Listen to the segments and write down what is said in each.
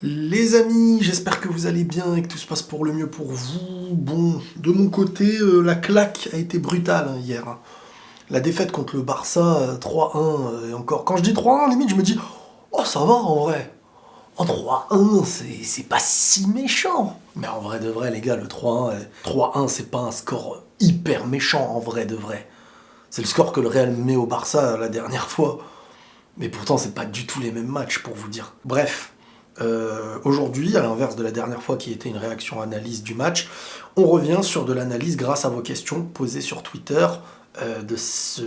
Les amis, j'espère que vous allez bien et que tout se passe pour le mieux pour vous. Bon, de mon côté, la claque a été brutale hier, hein. La défaite contre le Barça, 3-1, et encore. Quand je dis 3-1, limite, je me dis, oh, ça va en vrai. En 3-1, c'est pas si méchant. Mais en vrai de vrai, les gars, le 3-1, 3-1, c'est pas un score hyper méchant en vrai de vrai. C'est le score que le Real met au Barça la dernière fois. Mais pourtant, c'est pas du tout les mêmes matchs, pour vous dire. Bref, aujourd'hui, à l'inverse de la dernière fois qui était une réaction-analyse du match, on revient sur de l'analyse grâce à vos questions posées sur Twitter de ce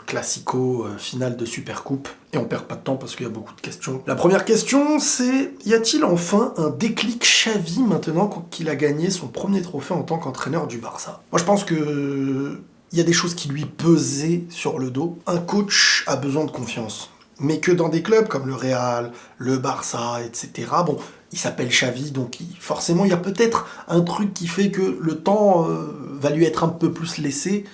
classico final de Supercoupe. Et on perd pas de temps parce qu'il y a beaucoup de questions. La première question, c'est y a-t-il enfin un déclic Xavi maintenant qu'il a gagné son premier trophée en tant qu'entraîneur du Barça? Moi, je pense que il y a des choses qui lui pesaient sur le dos. Un coach a besoin de confiance. Mais que dans des clubs comme le Real, le Barça, etc., bon, il s'appelle Xavi, donc forcément il y a peut-être un truc qui fait que le temps va lui être un peu plus laissé,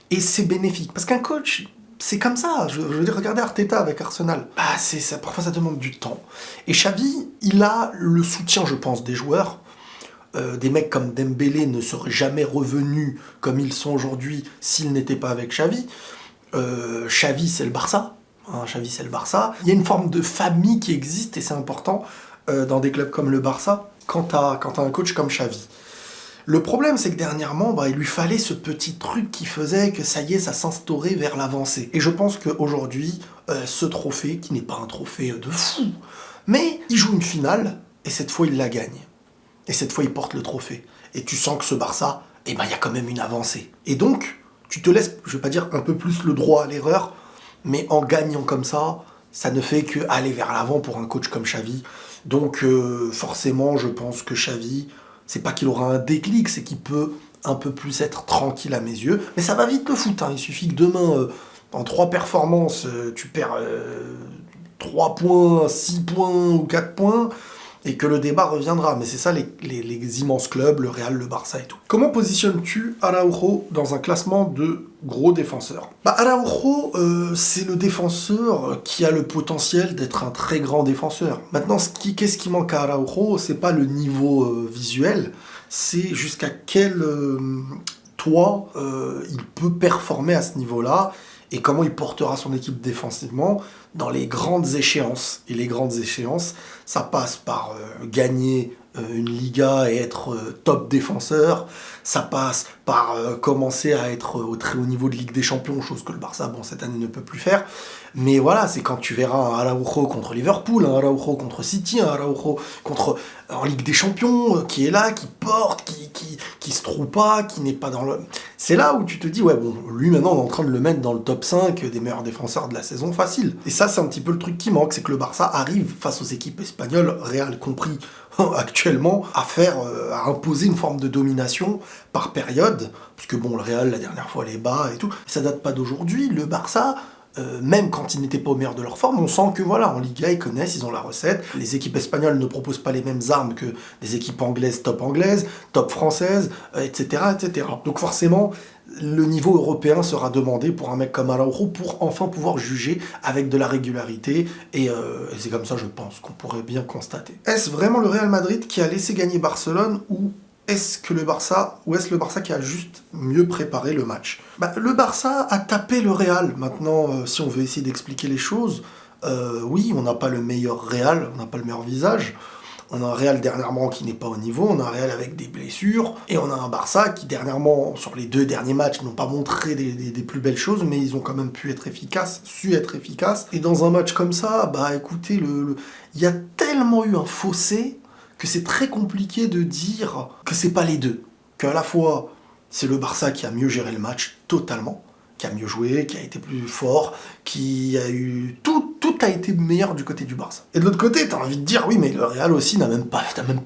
et c'est bénéfique. Parce qu'un coach, c'est comme ça. Je veux dire, regardez Arteta avec Arsenal. Bah, ça, parfois ça demande du temps. Et Xavi, il a le soutien, je pense, des joueurs. Des mecs comme Dembélé ne seraient jamais revenus comme ils sont aujourd'hui s'ils n'étaient pas avec Xavi. Xavi, c'est le Barça. Hein, Xavi, c'est le Barça. Il y a une forme de famille qui existe et c'est important dans des clubs comme le Barça quand t'as un coach comme Xavi. Le problème, c'est que dernièrement, il lui fallait ce petit truc qui faisait que ça y est, ça s'instaurait vers l'avancée. Et je pense qu'aujourd'hui, ce trophée, qui n'est pas un trophée de fou, mais il joue une finale et cette fois, il la gagne. Et cette fois, il porte le trophée. Et tu sens que ce Barça, il y a quand même une avancée. Et donc, tu te laisses, je vais pas dire un peu plus le droit à l'erreur, mais en gagnant comme ça ne fait que aller vers l'avant pour un coach comme Xavi. Donc forcément, je pense que Xavi, c'est pas qu'il aura un déclic, c'est qu'il peut un peu plus être tranquille à mes yeux. Mais ça va vite le foot, hein. Il suffit que demain, en 3 performances, tu perds 3 points, 6 points ou 4 points, et que le débat reviendra. Mais c'est ça les immenses clubs, le Real, le Barça et tout. Comment positionnes-tu Araujo dans un classement de gros défenseurs? Araujo, c'est le défenseur qui a le potentiel d'être un très grand défenseur. Maintenant, qu'est-ce qui manque à Araujo? C'est pas le niveau visuel, c'est jusqu'à quel toit il peut performer à ce niveau-là et comment il portera son équipe défensivement dans les grandes échéances. Et les grandes échéances, ça passe par gagner une Liga et être top défenseur, ça passe par commencer à être au très haut niveau de Ligue des Champions, chose que le Barça, bon, cette année ne peut plus faire. Mais voilà, c'est quand tu verras un Araujo contre Liverpool, un Araujo contre City, un Araujo en Ligue des Champions, qui est là, qui porte, qui se trouve pas, qui n'est pas dans le... C'est là où tu te dis, ouais, bon, lui maintenant on est en train de le mettre dans le top 5 des meilleurs défenseurs de la saison facile. Et ça, c'est un petit peu le truc qui manque, c'est que le Barça arrive face aux équipes espagnoles, Real compris, actuellement, à imposer une forme de domination par période, parce que bon, le Real, la dernière fois, les bas et tout, ça date pas d'aujourd'hui. Le Barça, même quand ils n'étaient pas au meilleur de leur forme, on sent que voilà, en Liga, ils connaissent, ils ont la recette. Les équipes espagnoles ne proposent pas les mêmes armes que des équipes anglaises, top françaises, etc., etc. Donc forcément, le niveau européen sera demandé pour un mec comme Araujo pour enfin pouvoir juger avec de la régularité. Et c'est comme ça, je pense, qu'on pourrait bien constater. Est-ce vraiment le Real Madrid qui a laissé gagner Barcelone ou est-ce le Barça qui a juste mieux préparé le match? Le Barça a tapé le Real. Maintenant, si on veut essayer d'expliquer les choses, oui, on n'a pas le meilleur Real, on n'a pas le meilleur visage. On a un Real dernièrement qui n'est pas au niveau, on a un Real avec des blessures, et on a un Barça qui dernièrement, sur les 2 derniers matchs, n'ont pas montré des plus belles choses, mais ils ont quand même pu être efficaces, su être efficaces. Et dans un match comme ça, écoutez, il y a tellement eu un fossé que c'est très compliqué de dire que c'est pas les deux. Qu'à la fois, c'est le Barça qui a mieux géré le match totalement, qui a mieux joué, qui a été plus fort, qui a eu... Tout a été meilleur du côté du Barça. Et de l'autre côté, t'as envie de dire, oui, mais le Real aussi n'a même pas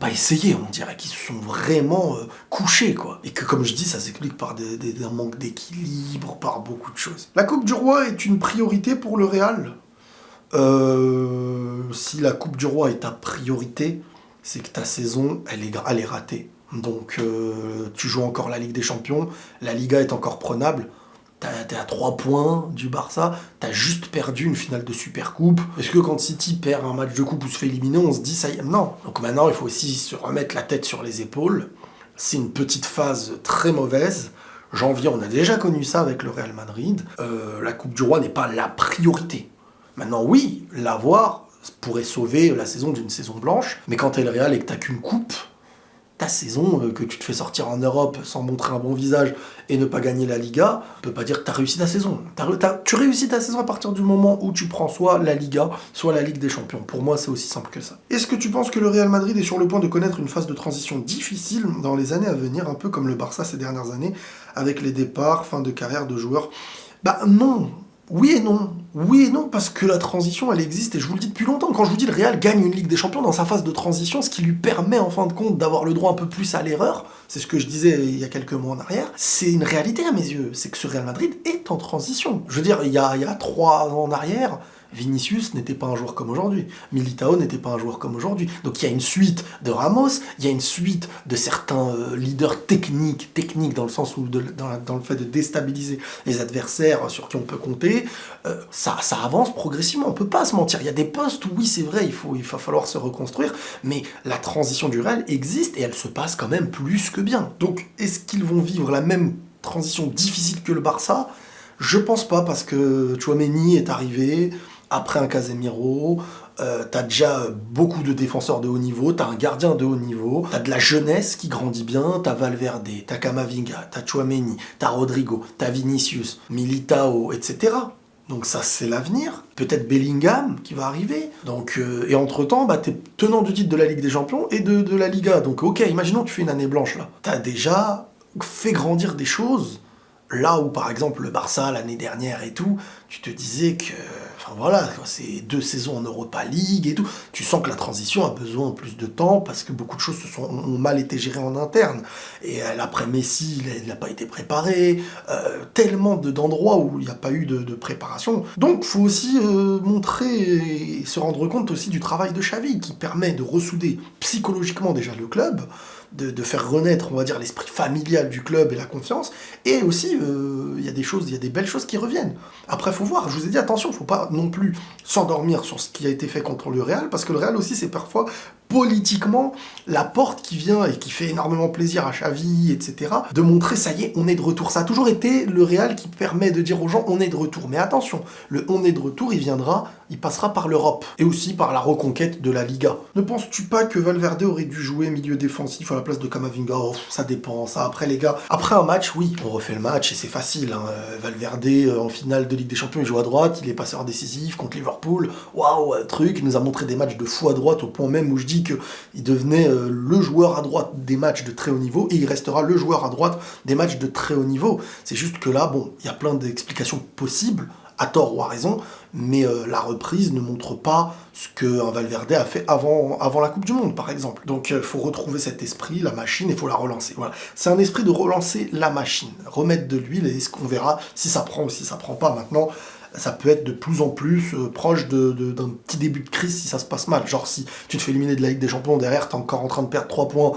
essayé. On dirait qu'ils se sont vraiment couchés, quoi. Et que, comme je dis, ça s'explique par un manque d'équilibre, par beaucoup de choses. La Coupe du Roi est une priorité pour le Real. Si la Coupe du Roi est ta priorité, c'est que ta saison, elle est ratée. Donc, tu joues encore la Ligue des Champions, la Liga est encore prenable. T'es à 3 points du Barça, t'as juste perdu une finale de Supercoupe. Est-ce que quand City perd un match de coupe ou se fait éliminer, on se dit ça y est? Non. Donc maintenant, il faut aussi se remettre la tête sur les épaules. C'est une petite phase très mauvaise. Janvier, on a déjà connu ça avec le Real Madrid. La Coupe du Roi n'est pas la priorité. Maintenant, oui, l'avoir pourrait sauver la saison d'une saison blanche, mais quand t'es le Real et que t'as qu'une coupe, ta saison, que tu te fais sortir en Europe sans montrer un bon visage et ne pas gagner la Liga, on peut pas dire que t'as réussi ta saison. Tu réussis ta saison à partir du moment où tu prends soit la Liga, soit la Ligue des Champions. Pour moi, c'est aussi simple que ça. Est-ce que tu penses que le Real Madrid est sur le point de connaître une phase de transition difficile dans les années à venir, un peu comme le Barça ces dernières années, avec les départs, fin de carrière de joueurs? Bah non. Oui et non. Oui et non, parce que la transition, elle existe, et je vous le dis depuis longtemps. Quand je vous dis le Real gagne une Ligue des Champions dans sa phase de transition, ce qui lui permet en fin de compte d'avoir le droit un peu plus à l'erreur, c'est ce que je disais il y a quelques mois en arrière, c'est une réalité à mes yeux, c'est que ce Real Madrid est en transition. Je veux dire, il y a 3 ans en arrière, Vinicius n'était pas un joueur comme aujourd'hui. Militao n'était pas un joueur comme aujourd'hui. Donc il y a une suite de Ramos, il y a une suite de certains leaders techniques dans le sens où dans le fait de déstabiliser les adversaires sur qui on peut compter. Ça avance progressivement, on peut pas se mentir. Il y a des postes où oui c'est vrai, il va falloir se reconstruire, mais la transition du Real existe et elle se passe quand même plus que bien. Donc est-ce qu'ils vont vivre la même transition difficile que le Barça? Je pense pas, parce que Tchouaméni est arrivé après un Casemiro, t'as déjà beaucoup de défenseurs de haut niveau, t'as un gardien de haut niveau, t'as de la jeunesse qui grandit bien, t'as Valverde, t'as Camavinga, t'as Tchouaméni, t'as Rodrigo, t'as Vinicius, Militao, etc. Donc ça, c'est l'avenir. Peut-être Bellingham qui va arriver. Donc, et entre-temps, t'es tenant du titre de la Ligue des Champions et de la Liga. Donc ok, imaginons que tu fais une année blanche là. T'as déjà fait grandir des choses. Là où, par exemple, le Barça, l'année dernière et tout, tu te disais que... Enfin voilà, c'est 2 saisons en Europa League et tout. Tu sens que la transition a besoin de plus de temps parce que beaucoup de choses ont mal été gérées en interne. Et l'après Messi, il n'a pas été préparé. Tellement d'endroits où il n'y a pas eu de préparation. Donc, il faut aussi montrer et se rendre compte aussi du travail de Xavi qui permet de ressouder psychologiquement déjà le club, de faire renaître, on va dire, l'esprit familial du club et la confiance, et aussi, il y a des belles choses qui reviennent. Après, faut voir, je vous ai dit, attention, faut pas non plus s'endormir sur ce qui a été fait contre le Real, parce que le Real aussi, c'est parfois politiquement la porte qui vient et qui fait énormément plaisir à Xavi, etc., de montrer, ça y est, on est de retour. Ça a toujours été le Real qui permet de dire aux gens, on est de retour. Mais attention, le on est de retour, il passera par l'Europe, et aussi par la reconquête de la Liga. Ne penses-tu pas que Valverde aurait dû jouer milieu défensif à la place de Camavinga? Oh, ça dépend, ça. Après, les gars, après un match, oui, on refait le match, et c'est facile, hein. Valverde, en finale de Ligue des Champions, il joue à droite, il est passeur décisif contre Liverpool, waouh, truc, il nous a montré des matchs de fou à droite, au point même où je dis qu'il devenait le joueur à droite des matchs de très haut niveau, et il restera le joueur à droite des matchs de très haut niveau. C'est juste que là, bon, il y a plein d'explications possibles, à tort ou à raison, mais la reprise ne montre pas ce qu'un Valverde a fait avant la Coupe du Monde, par exemple. Donc il faut retrouver cet esprit, la machine, il faut la relancer. Voilà. C'est un esprit de relancer la machine, remettre de l'huile, et ce qu'on verra si ça prend ou si ça prend pas. Maintenant, ça peut être de plus en plus proche d'un petit début de crise si ça se passe mal. Genre si tu te fais éliminer de la Ligue des Champions, derrière t'es encore en train de perdre 3 points,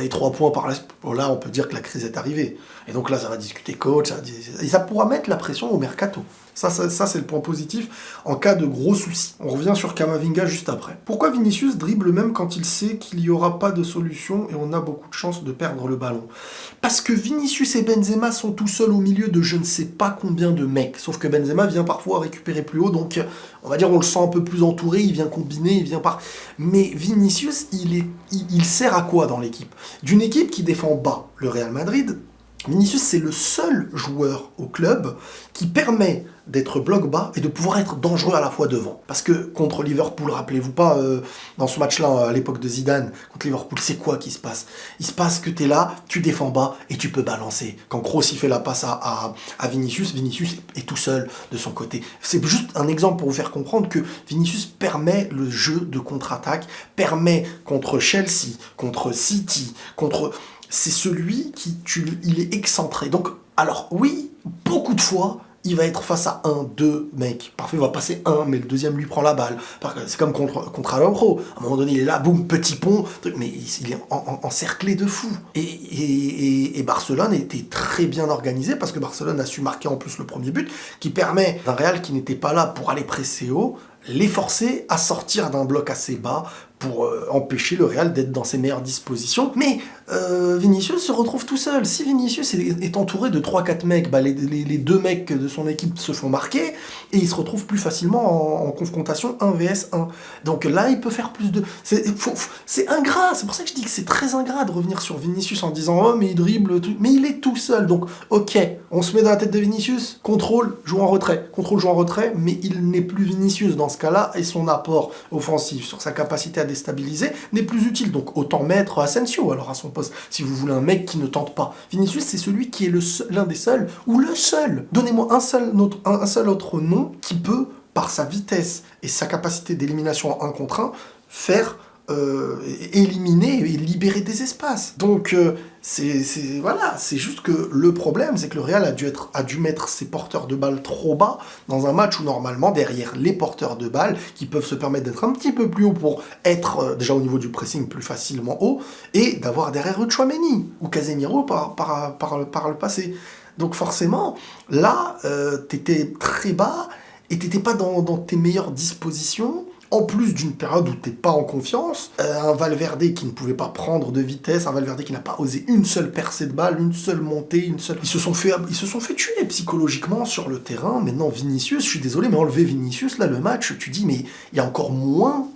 et 3 points par là, là on peut dire que la crise est arrivée. Et donc là ça va discuter coach, et ça pourra mettre la pression au mercato. Ça c'est le point positif en cas de gros soucis. On revient sur Camavinga juste après. Pourquoi Vinicius dribble même quand il sait qu'il n'y aura pas de solution et on a beaucoup de chances de perdre le ballon? Parce que Vinicius et Benzema sont tout seuls au milieu de je ne sais pas combien de mecs. Sauf que Benzema vient parfois récupérer plus haut, donc on va dire on le sent un peu plus entouré, il vient combiner, il vient par... Mais Vinicius, il sert à quoi dans l'équipe? D'une équipe qui défend bas, le Real Madrid, Vinicius, c'est le seul joueur au club qui permet d'être bloc bas et de pouvoir être dangereux à la fois devant. Parce que contre Liverpool, rappelez-vous pas, dans ce match-là, à l'époque de Zidane, contre Liverpool, c'est quoi qui se passe? Il se passe que t'es là, tu défends bas et tu peux balancer. Quand Kroos il fait la passe à Vinicius, Vinicius est tout seul de son côté. C'est juste un exemple pour vous faire comprendre que Vinicius permet le jeu de contre-attaque, permet contre Chelsea, contre City, c'est celui il est excentré. Donc, alors oui, beaucoup de fois, il va être face à un, deux mecs. Parfois, il va passer un, mais le deuxième lui prend la balle. C'est comme contre Alonso. À un moment donné, il est là, boum, petit pont, mais il est encerclé de fou. Et Barcelone était très bien organisé parce que Barcelone a su marquer en plus le premier but, qui permet d'un Real qui n'était pas là pour aller presser haut, les forcer à sortir d'un bloc assez bas pour empêcher le Real d'être dans ses meilleures dispositions. Mais Vinicius se retrouve tout seul. Si Vinicius est entouré de 3-4 mecs, bah les deux mecs de son équipe se font marquer et il se retrouve plus facilement en confrontation 1 vs 1. Donc là, il peut faire plus de... C'est ingrat, c'est pour ça que je dis que c'est très ingrat de revenir sur Vinicius en disant « Oh, mais il dribble, tout. » Mais il est tout seul, donc ok, on se met dans la tête de Vinicius, contrôle, joue en retrait, mais il n'est plus Vinicius dans ce cas-là et son apport offensif sur sa capacité à déstabiliser n'est plus utile. Donc autant mettre Asensio alors à son poste, si vous voulez un mec qui ne tente pas. Vinicius, c'est celui qui est l'un des seuls, ou le seul. Donnez-moi un seul autre nom qui peut, par sa vitesse et sa capacité d'élimination en 1 contre 1, faire éliminer et libérer des espaces. Donc c'est juste que le problème, c'est que le Real a dû mettre ses porteurs de balles trop bas dans un match où normalement derrière les porteurs de balles qui peuvent se permettre d'être un petit peu plus haut pour être déjà au niveau du pressing plus facilement haut et d'avoir derrière eux Tchouaméni ou Casemiro par le passé. Donc forcément là t'étais très bas et t'étais pas dans tes meilleures dispositions. En plus d'une période où t'es pas en confiance, un Valverde qui ne pouvait pas prendre de vitesse, un Valverde qui n'a pas osé une seule percée de balle, une seule montée, Ils se sont fait tuer psychologiquement sur le terrain. Maintenant, Vinicius, je suis désolé, mais enlever Vinicius, là, le match, tu dis, mais il y a encore moins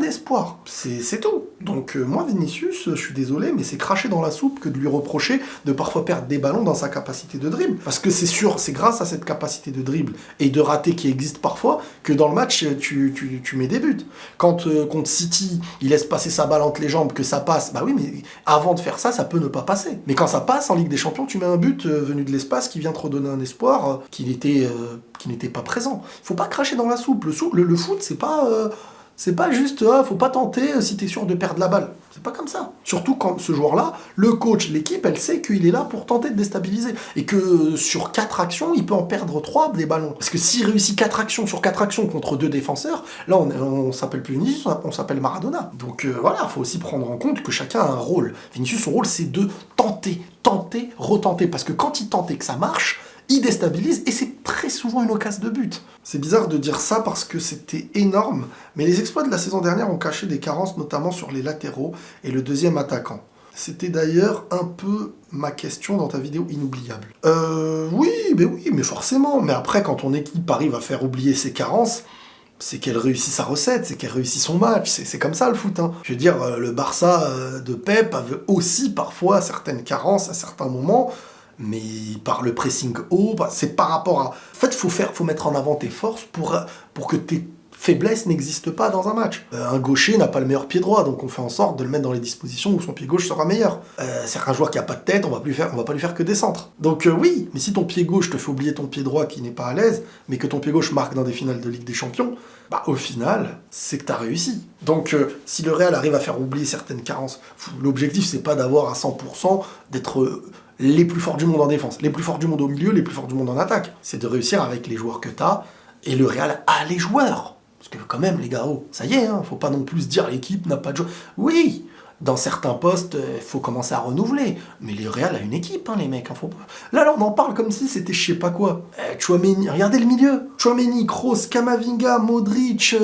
d'espoir. C'est tout. Donc, moi, Vinicius, je suis désolé, mais c'est cracher dans la soupe que de lui reprocher de parfois perdre des ballons dans sa capacité de dribble. Parce que c'est sûr, c'est grâce à cette capacité de dribble et de rater qui existe parfois que dans le match, tu mets des buts. Quand contre City, il laisse passer sa balle entre les jambes, que ça passe, bah oui, mais avant de faire ça, ça peut ne pas passer. Mais quand ça passe en Ligue des Champions, tu mets un but venu de l'espace qui vient te redonner un espoir qui n'était pas présent. Faut pas cracher dans la soupe. Le foot, c'est pas juste, faut pas tenter si t'es sûr de perdre la balle. C'est pas comme ça. Surtout quand ce joueur-là, le coach, l'équipe, elle sait qu'il est là pour tenter de déstabiliser. Et que sur 4 actions, il peut en perdre 3 des ballons. Parce que s'il réussit 4 actions sur 4 actions contre 2 défenseurs, là, on s'appelle plus Vinicius, on s'appelle Maradona. Donc voilà, faut aussi prendre en compte que chacun a un rôle. Vinicius, son rôle, c'est de tenter, retenter. Parce que quand il tente et que ça marche, il déstabilise et c'est très souvent une occasion de but. C'est bizarre de dire ça parce que c'était énorme, mais les exploits de la saison dernière ont caché des carences, notamment sur les latéraux et le deuxième attaquant. C'était d'ailleurs un peu ma question dans ta vidéo inoubliable. Oui, mais forcément. Mais après, quand ton équipe arrive à faire oublier ses carences, c'est qu'elle réussit sa recette, c'est qu'elle réussit son match, c'est comme ça le foot. Hein. Je veux dire, le Barça de Pep avait aussi parfois certaines carences à certains moments, mais par le pressing haut, c'est par rapport à... En fait, faut mettre en avant tes forces pour que tes faiblesses n'existent pas dans un match. Un gaucher n'a pas le meilleur pied droit, donc on fait en sorte de le mettre dans les dispositions où son pied gauche sera meilleur. C'est un joueur qui a pas de tête, on va pas lui faire que des centres. Donc oui, mais si ton pied gauche te fait oublier ton pied droit qui n'est pas à l'aise, mais que ton pied gauche marque dans des finales de Ligue des Champions, bah au final, c'est que t'as réussi. Donc si le Real arrive à faire oublier certaines carences, l'objectif c'est pas d'avoir à 100% d'être... les plus forts du monde en défense, les plus forts du monde au milieu, les plus forts du monde en attaque. C'est de réussir avec les joueurs que t'as, et le Real a les joueurs. Parce que quand même, les gars, ça y est, hein, faut pas non plus se dire l'équipe n'a pas de joueurs. Oui, dans certains postes, il faut commencer à renouveler. Mais le Real a une équipe, hein, les mecs. Hein, faut pas... Là, on en parle comme si c'était je sais pas quoi. Tchouaméni, regardez le milieu. Tchouaméni, Kroos, Camavinga, Modric,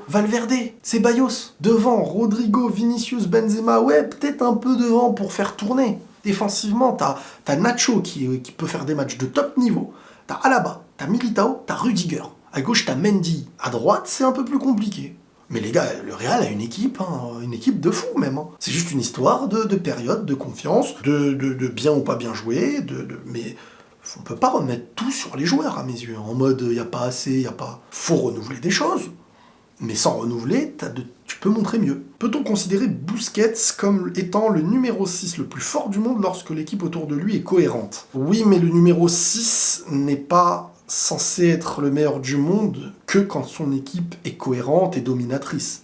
Valverde, Ceballos. Devant, Rodrigo, Vinicius, Benzema. Ouais, peut-être un peu devant pour faire tourner. Défensivement, t'as Nacho qui peut faire des matchs de top niveau. T'as Alaba, t'as Militao, t'as Rudiger. À gauche, t'as Mendy. À droite, c'est un peu plus compliqué. Mais les gars, le Real a une équipe, hein, une équipe de fou même. Hein. C'est juste une histoire de période, de confiance, de bien ou pas bien jouer, mais on peut pas remettre tout sur les joueurs à mes yeux. En mode, y a pas assez, y a pas... Faut renouveler des choses. Mais sans renouveler, tu peux montrer mieux. Peut-on considérer Busquets comme étant le numéro 6 le plus fort du monde lorsque l'équipe autour de lui est cohérente? Oui, mais le numéro 6 n'est pas censé être le meilleur du monde que quand son équipe est cohérente et dominatrice.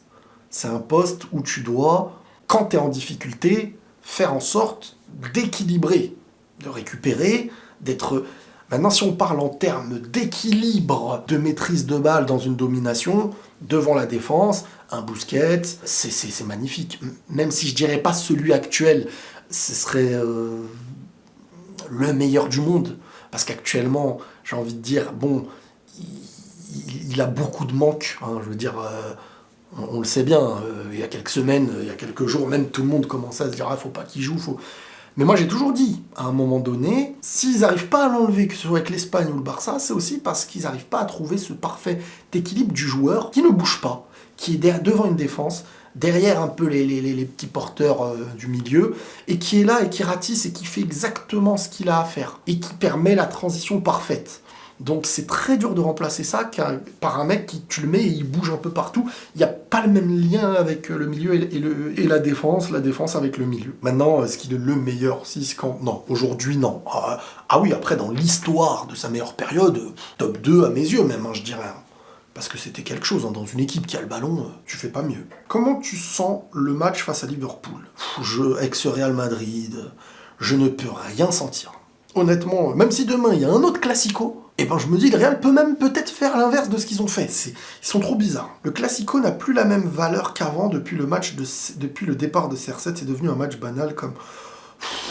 C'est un poste où tu dois, quand tu es en difficulté, faire en sorte d'équilibrer, de récupérer, d'être... Maintenant, si on parle en termes d'équilibre, de maîtrise de balle dans une domination, devant la défense, un Busquets, c'est magnifique. Même si je dirais pas celui actuel, ce serait le meilleur du monde. Parce qu'actuellement, j'ai envie de dire, bon, il a beaucoup de manques. Hein, je veux dire, on le sait bien, il y a quelques semaines, il y a quelques jours, même tout le monde commençait à se dire, ah, faut pas qu'il joue, faut... Mais moi j'ai toujours dit, à un moment donné, s'ils n'arrivent pas à l'enlever, que ce soit avec l'Espagne ou le Barça, c'est aussi parce qu'ils n'arrivent pas à trouver ce parfait équilibre du joueur qui ne bouge pas, qui est devant une défense, derrière un peu les petits porteurs du milieu, et qui est là et qui ratisse et qui fait exactement ce qu'il a à faire, et qui permet la transition parfaite. Donc c'est très dur de remplacer ça par un mec qui, tu le mets et il bouge un peu partout. Il n'y a pas le même lien avec le milieu et la défense avec le milieu. Maintenant, est-ce qu'il est le meilleur Non, aujourd'hui non. Ah oui, après dans l'histoire de sa meilleure période, top 2 à mes yeux même, hein, je dirais. Parce que c'était quelque chose, hein, dans une équipe qui a le ballon, tu fais pas mieux. Comment tu sens le match face à Liverpool ? Ex-Real Madrid, je ne peux rien sentir. Honnêtement, même si demain il y a un autre Classico, eh ben je me dis le Real peut même peut-être faire l'inverse de ce qu'ils ont fait. Ils sont trop bizarres. Le Classico n'a plus la même valeur qu'avant depuis le départ de CR7. C'est devenu un match banal comme...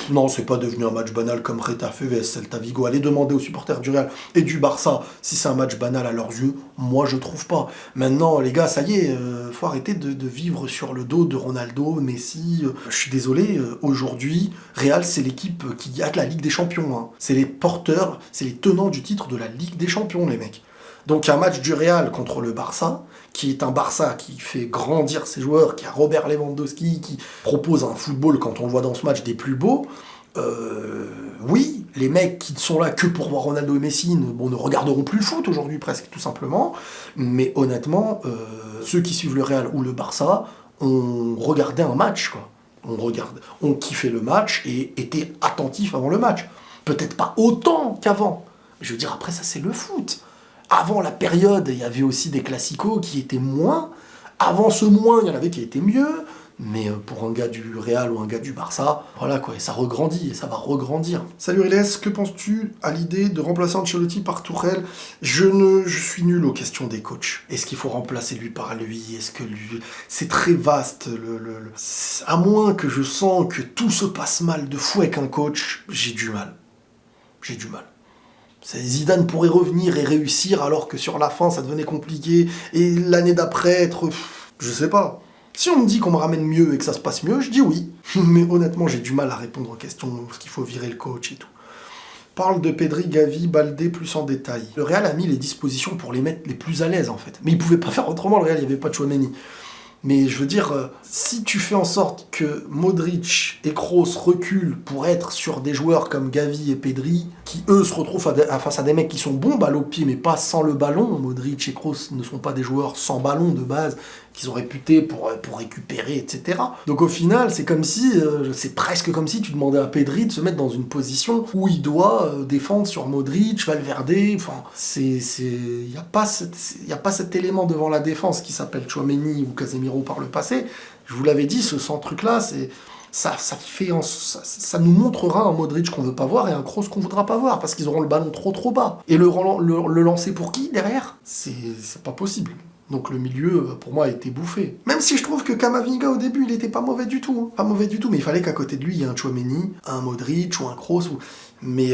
Non, c'est pas devenu un match banal comme Retafe vs Celta Vigo. Allez demander aux supporters du Real et du Barça si c'est un match banal à leurs yeux. Moi, je trouve pas. Maintenant, les gars, ça y est, faut arrêter de vivre sur le dos de Ronaldo, Messi. Je suis désolé, aujourd'hui, Real, c'est l'équipe qui a de la Ligue des Champions. Hein. C'est les porteurs, c'est les tenants du titre de la Ligue des Champions, les mecs. Donc un match du Real contre le Barça, qui est un Barça qui fait grandir ses joueurs, qui a Robert Lewandowski, qui propose un football, quand on le voit dans ce match, des plus beaux. Oui, les mecs qui sont là que pour voir Ronaldo et Messi ne regarderont plus le foot aujourd'hui presque, tout simplement. Mais honnêtement, ceux qui suivent le Real ou le Barça ont regardé un match, quoi. On kiffait le match et étaient attentifs avant le match. Peut-être pas autant qu'avant. Je veux dire, après ça, c'est le foot. Avant la période, il y avait aussi des classicos qui étaient moins. Avant ce moins, il y en avait qui étaient mieux. Mais pour un gars du Real ou un gars du Barça, voilà quoi, et ça regrandit, et ça va regrandir. Salut Riles, que penses-tu à l'idée de remplacer Ancelotti par Tourelle ? Je suis nul aux questions des coachs. Est-ce qu'il faut remplacer lui par lui ? Est-ce que lui... C'est très vaste. À moins que je sens que tout se passe mal de fou avec un coach, j'ai du mal. Zidane pourrait revenir et réussir alors que sur la fin ça devenait compliqué et l'année d'après je sais pas. Si on me dit qu'on me ramène mieux et que ça se passe mieux, je dis oui. Mais honnêtement j'ai du mal à répondre aux questions parce qu'il faut virer le coach et tout. Parle de Pedri, Gavi, Baldé plus en détail. Le Real a mis les dispositions pour les mettre les plus à l'aise en fait. Mais il pouvait pas faire autrement, le Real, il n'y avait pas de Tchouaméni. Mais je veux dire, si tu fais en sorte que Modric et Kroos reculent pour être sur des joueurs comme Gavi et Pedri, qui eux se retrouvent face à des mecs qui sont bons balle au pied, mais pas sans le ballon. Modric et Kroos ne sont pas des joueurs sans ballon de base, qu'ils ont réputés pour récupérer, etc. Donc au final, c'est comme si, c'est presque comme si tu demandais à Pedri de se mettre dans une position où il doit défendre sur Modric, Valverde, enfin, y a pas cet élément devant la défense qui s'appelle Tchouaméni ou Casemiro par le passé. Je vous l'avais dit, ce truc-là, ça nous montrera un Modric qu'on veut pas voir et un Kroos qu'on voudra pas voir, parce qu'ils auront le ballon trop bas. Et le lancer pour qui, derrière ? C'est pas possible. Donc le milieu, pour moi, a été bouffé. Même si je trouve que Camavinga, au début, il était pas mauvais du tout. Hein. Pas mauvais du tout, mais il fallait qu'à côté de lui, il y ait un Tchouaméni, un Modric ou un Kroos. Mais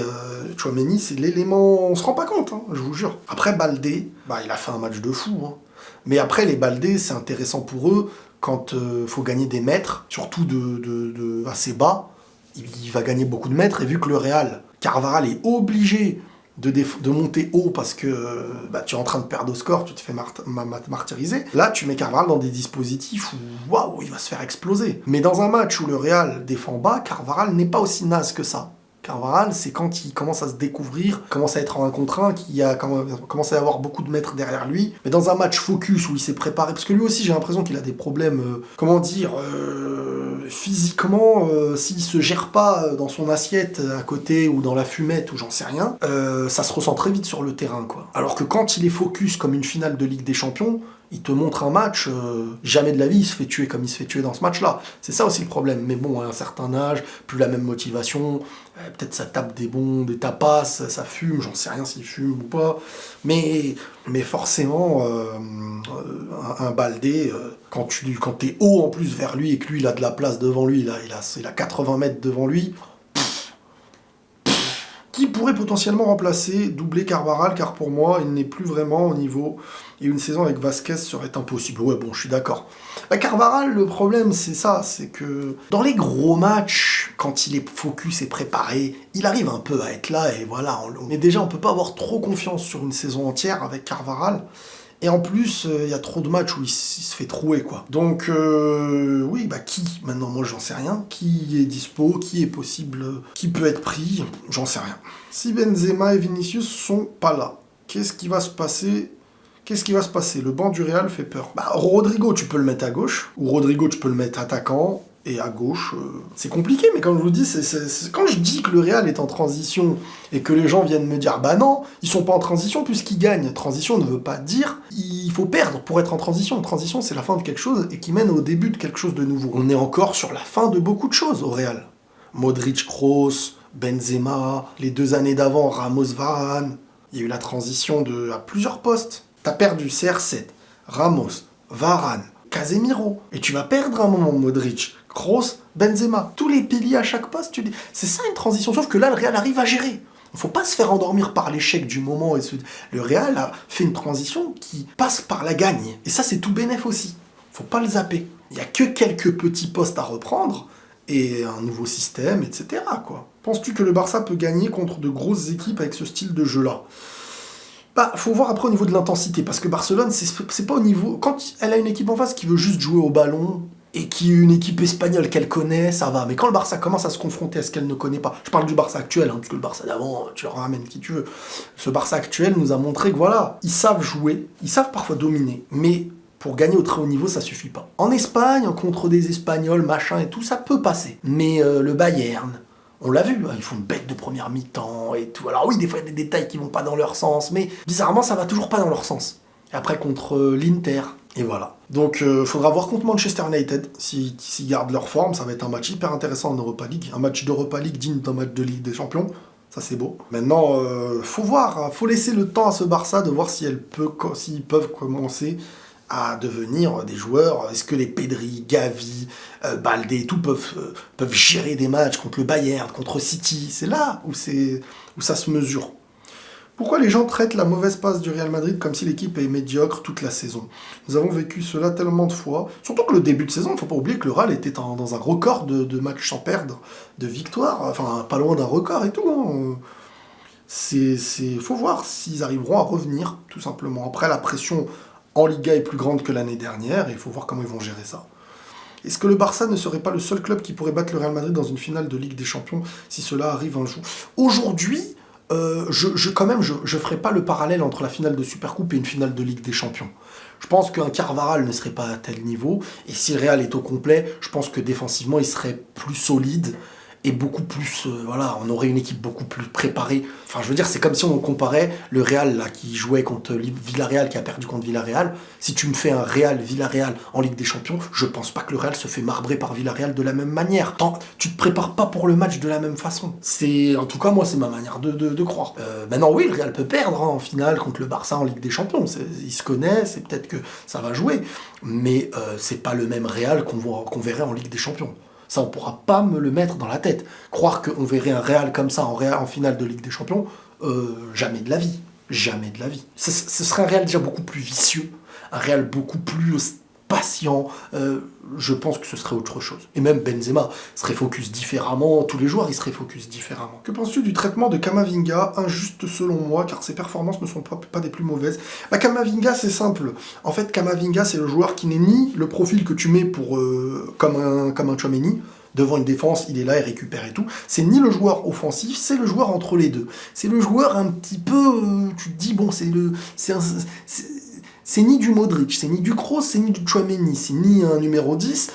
Tchouaméni, c'est l'élément... On se rend pas compte, hein, je vous jure. Après, Baldé, il a fait un match de fou. Hein. Mais après, les Baldé, c'est intéressant pour eux quand faut gagner des mètres, surtout de assez bas. Il va gagner beaucoup de mètres, et vu que le Real, Carvajal est obligé de monter haut parce que tu es en train de perdre au score, tu te fais martyriser. Là, tu mets Carvajal dans des dispositifs où waouh, il va se faire exploser. Mais dans un match où le Real défend bas, Carvajal n'est pas aussi naze que ça. Carvajal, c'est quand il commence à se découvrir, commence à être en 1 contre 1, qu'il commence à y avoir beaucoup de mètres derrière lui. Mais dans un match focus où il s'est préparé, parce que lui aussi, j'ai l'impression qu'il a des problèmes, physiquement, s'il se gère pas dans son assiette à côté ou dans la fumette ou j'en sais rien, ça se ressent très vite sur le terrain, quoi. Alors que quand il est focus comme une finale de Ligue des Champions, Il te montre un match, jamais de la vie il se fait tuer comme il se fait tuer dans ce match-là. C'est ça aussi le problème. Mais bon, à un certain âge, plus la même motivation, peut-être ça tape des tapas, ça fume, j'en sais rien s'il fume ou pas. Mais forcément, un Baldé, quand t'es haut en plus vers lui et que lui il a de la place devant lui, il a 80 mètres devant lui, qui pourrait potentiellement remplacer, doubler Carvajal, car pour moi, il n'est plus vraiment au niveau, et une saison avec Vasquez serait impossible. Ouais, bon, je suis d'accord. Carvajal, le problème, c'est ça, c'est que dans les gros matchs, quand il est focus et préparé, il arrive un peu à être là, et voilà. Mais déjà, on peut pas avoir trop confiance sur une saison entière avec Carvajal. Et en plus, il y a trop de matchs où il se fait trouer, quoi. Donc, oui, qui? Maintenant, moi, j'en sais rien. Qui est dispo? Qui est possible? Qui peut être pris? J'en sais rien. Si Benzema et Vinicius sont pas là, qu'est-ce qui va se passer? Le banc du Real fait peur. Rodrigo, tu peux le mettre à gauche. Ou Rodrigo, tu peux le mettre attaquant. Et à gauche, c'est compliqué, mais comme je vous dis, quand je dis que le Real est en transition et que les gens viennent me dire bah non, ils sont pas en transition puisqu'ils gagnent. Transition ne veut pas dire il faut perdre pour être en transition. Transition, c'est la fin de quelque chose et qui mène au début de quelque chose de nouveau. On est encore sur la fin de beaucoup de choses au Real. Modric, Kroos, Benzema, les 2 années d'avant, Ramos, Varane. Il y a eu la transition à plusieurs postes. T'as perdu CR7, Ramos, Varane, Casemiro. Et tu vas perdre un moment Modric, Kroos, Benzema. Tous les piliers à chaque poste, c'est ça une transition. Sauf que là, le Real arrive à gérer. Il faut pas se faire endormir par l'échec du moment. Le Real a fait une transition qui passe par la gagne. Et ça, c'est tout bénef aussi. Faut pas le zapper. Il y a que quelques petits postes à reprendre et un nouveau système, etc. quoi. Penses-tu que le Barça peut gagner contre de grosses équipes avec ce style de jeu-là ? Faut voir après au niveau de l'intensité, parce que Barcelone, c'est pas au niveau... Quand elle a une équipe en face qui veut juste jouer au ballon, et qui est une équipe espagnole qu'elle connaît, ça va. Mais quand le Barça commence à se confronter à ce qu'elle ne connaît pas, je parle du Barça actuel, parce que le Barça d'avant, tu leur ramènes qui tu veux. Ce Barça actuel nous a montré que voilà, ils savent jouer, ils savent parfois dominer, mais pour gagner au très haut niveau, ça suffit pas. En Espagne, contre des Espagnols, machin et tout, ça peut passer. Mais le Bayern... On l'a vu, ils font une bête de première mi-temps et tout. Alors oui, des fois il y a des détails qui vont pas dans leur sens, mais bizarrement ça va toujours pas dans leur sens. Et après contre l'Inter, et voilà. Donc faudra voir contre Manchester United, s'ils gardent leur forme, ça va être un match hyper intéressant en Europa League. Un match d'Europa League digne d'un match de Ligue des Champions, ça c'est beau. Maintenant, faut voir, faut laisser le temps à ce Barça de voir s'ils peuvent commencer à devenir des joueurs. Est-ce que les Pedri, Gavi, Baldé, tout peuvent gérer des matchs contre le Bayern, contre City? C'est là où ça se mesure. Pourquoi les gens traitent la mauvaise passe du Real Madrid comme si l'équipe est médiocre toute la saison? Nous avons vécu cela tellement de fois. Surtout que le début de saison, il ne faut pas oublier que le Real était dans un record de matchs sans perdre, de victoires, enfin pas loin d'un record et tout. Hein. Faut voir s'ils arriveront à revenir, tout simplement. Après, la pression en Liga est plus grande que l'année dernière, et il faut voir comment ils vont gérer ça. Est-ce que le Barça ne serait pas le seul club qui pourrait battre le Real Madrid dans une finale de Ligue des Champions si cela arrive un jour? Aujourd'hui, je ferai pas le parallèle entre la finale de Supercoupe et une finale de Ligue des Champions. Je pense qu'un Carvajal ne serait pas à tel niveau, et si le Real est au complet, je pense que défensivement, il serait plus solide, et beaucoup plus, on aurait une équipe beaucoup plus préparée. Enfin, je veux dire, c'est comme si on comparait le Real, là, qui jouait contre Villarreal, qui a perdu contre Villarreal. Si tu me fais un Real-Villarreal en Ligue des Champions, je pense pas que le Real se fait marbrer par Villarreal de la même manière. Tu te prépares pas pour le match de la même façon. En tout cas, moi, c'est ma manière de croire. Maintenant, oui, le Real peut perdre en finale contre le Barça en Ligue des Champions. Ils se connaissent, et peut-être que ça va jouer. Mais c'est pas le même Real qu'on verrait en Ligue des Champions. Ça, on pourra pas me le mettre dans la tête. Croire qu'on verrait un Real comme ça en finale de Ligue des Champions, jamais de la vie. Jamais de la vie. Ce serait un Real déjà beaucoup plus vicieux, un Real beaucoup plus patient. Je pense que ce serait autre chose. Et même Benzema serait focus différemment. Tous les joueurs, ils seraient focus différemment. Que penses-tu du traitement de Camavinga? Injuste selon moi, car ses performances ne sont pas des plus mauvaises. Camavinga, c'est simple. En fait, Camavinga, c'est le joueur qui n'est ni le profil que tu mets comme un Tchouaméni. Devant une défense, il est là, il récupère et tout. C'est ni le joueur offensif, c'est le joueur entre les deux. C'est le joueur un petit peu... tu te dis, bon, c'est ni du Modric, c'est ni du Kroos, c'est ni du Tchouaméni, c'est ni un numéro 10.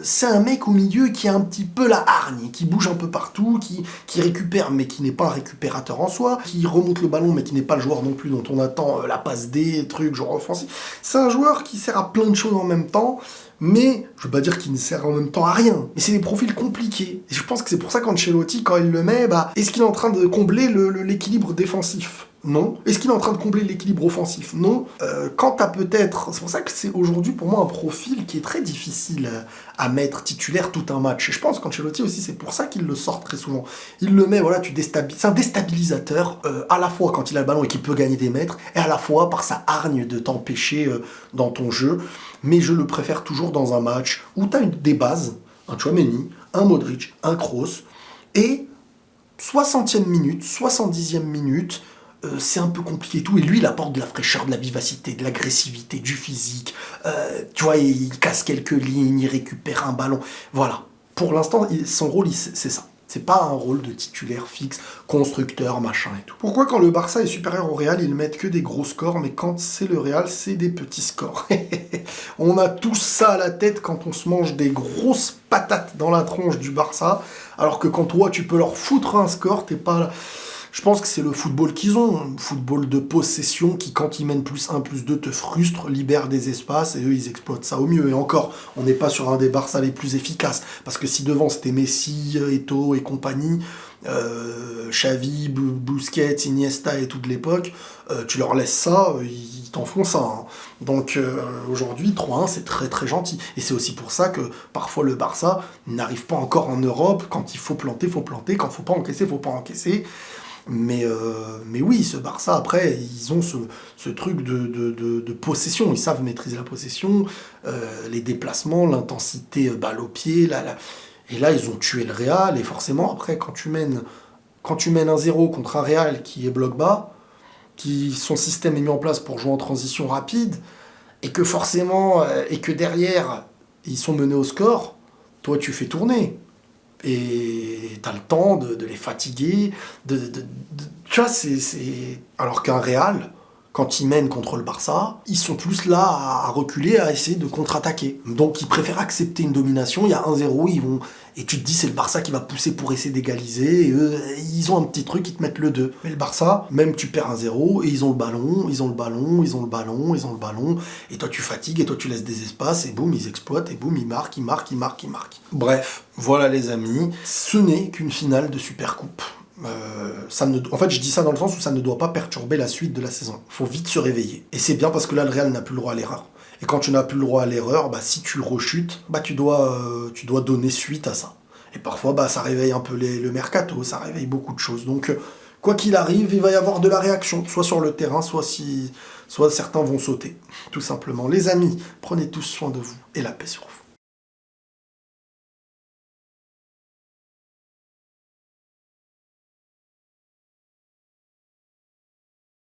c'est un mec au milieu qui a un petit peu la hargne, qui bouge un peu partout, qui récupère mais qui n'est pas un récupérateur en soi, qui remonte le ballon mais qui n'est pas le joueur non plus dont on attend la passe D, truc, genre offensif. C'est un joueur qui sert à plein de choses en même temps, mais je veux pas dire qu'il ne sert en même temps à rien. Mais c'est des profils compliqués. Et je pense que c'est pour ça qu'Ancelotti, quand il le met, est-ce qu'il est en train de combler l'équilibre défensif ? Non. Est-ce qu'il est en train de combler l'équilibre offensif ? Non. Quand t'as peut-être... C'est pour ça que c'est aujourd'hui pour moi un profil qui est très difficile à mettre titulaire tout un match. Et je pense qu'Ancelotti aussi, c'est pour ça qu'il le sort très souvent. Il le met, voilà, c'est un déstabilisateur, à la fois quand il a le ballon et qu'il peut gagner des mètres, et à la fois par sa hargne de t'empêcher dans ton jeu. Mais je le préfère toujours dans un match où t'as des bases, un Tchouaméni, un Modric, un Kroos, et 60e minute, 70e minute, c'est un peu compliqué et tout, et lui il apporte de la fraîcheur, de la vivacité, de l'agressivité, du physique, tu vois, il casse quelques lignes, il récupère un ballon, voilà. Pour l'instant, son rôle, c'est ça. C'est pas un rôle de titulaire fixe, constructeur, machin et tout. Pourquoi quand le Barça est supérieur au Real, ils mettent que des gros scores, mais quand c'est le Real, c'est des petits scores. On a tous ça à la tête quand on se mange des grosses patates dans la tronche du Barça, alors que quand toi tu peux leur foutre un score, t'es pas là. Je pense que c'est le football qu'ils ont, un football de possession qui, quand ils mènent +1, +2, te frustre, libère des espaces, et eux, ils exploitent ça au mieux. Et encore, on n'est pas sur un des Barça les plus efficaces, parce que si devant, c'était Messi, Eto'o et compagnie, Xavi, Busquets, Iniesta et toute l'époque, tu leur laisses ça, ils t'en font ça. Hein. Donc aujourd'hui, 3-1, c'est très très gentil. Et c'est aussi pour ça que parfois le Barça n'arrive pas encore en Europe. Quand il faut planter, quand il faut pas encaisser. Mais oui, ce Barça, après, ils ont ce truc de possession. Ils savent maîtriser la possession, les déplacements, l'intensité balle au pied. Et là, ils ont tué le Real. Et forcément, après, quand tu mènes 1-0 contre un Real qui est bloc bas, qui son système est mis en place pour jouer en transition rapide, et que forcément, et que derrière, ils sont menés au score, toi, tu fais tourner. Et t'as le temps de les fatiguer, tu vois, Alors qu'un Real, quand ils mènent contre le Barça, ils sont plus là à reculer, à essayer de contre-attaquer. Donc ils préfèrent accepter une domination, il y a 1-0, et tu te dis c'est le Barça qui va pousser pour essayer d'égaliser, et eux, ils ont un petit truc, ils te mettent le 2. Mais le Barça, même tu perds 1-0, et ils ont le ballon, et toi tu fatigues, et toi tu laisses des espaces, et boum, ils exploitent, et boum, ils marquent. Bref, voilà les amis, ce n'est qu'une finale de Supercoupe. En fait, je dis ça dans le sens où ça ne doit pas perturber la suite de la saison. Il faut vite se réveiller. Et c'est bien parce que là, le Real n'a plus le droit à l'erreur. Et quand tu n'as plus le droit à l'erreur, si tu rechutes, tu dois donner suite à ça. Et parfois, ça réveille un peu le mercato, ça réveille beaucoup de choses. Donc, quoi qu'il arrive, il va y avoir de la réaction, soit sur le terrain, soit certains vont sauter. Tout simplement. Les amis, prenez tous soin de vous et la paix sur vous.